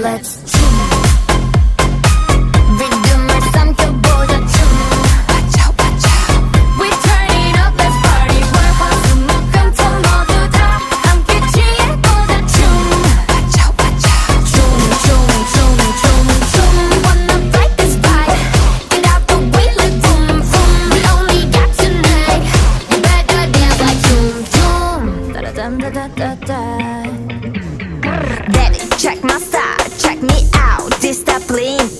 let's 리듬을 삼켜보자 watch out watch out we turn it up let's party 월화수목금토 모두 다 함께 취해보자 watch out watch out 춤 wanna break this vibe get out the way like boom boom we only got tonight you better dance like 춤 따라단다다다다 Baby check my style check me out this style bling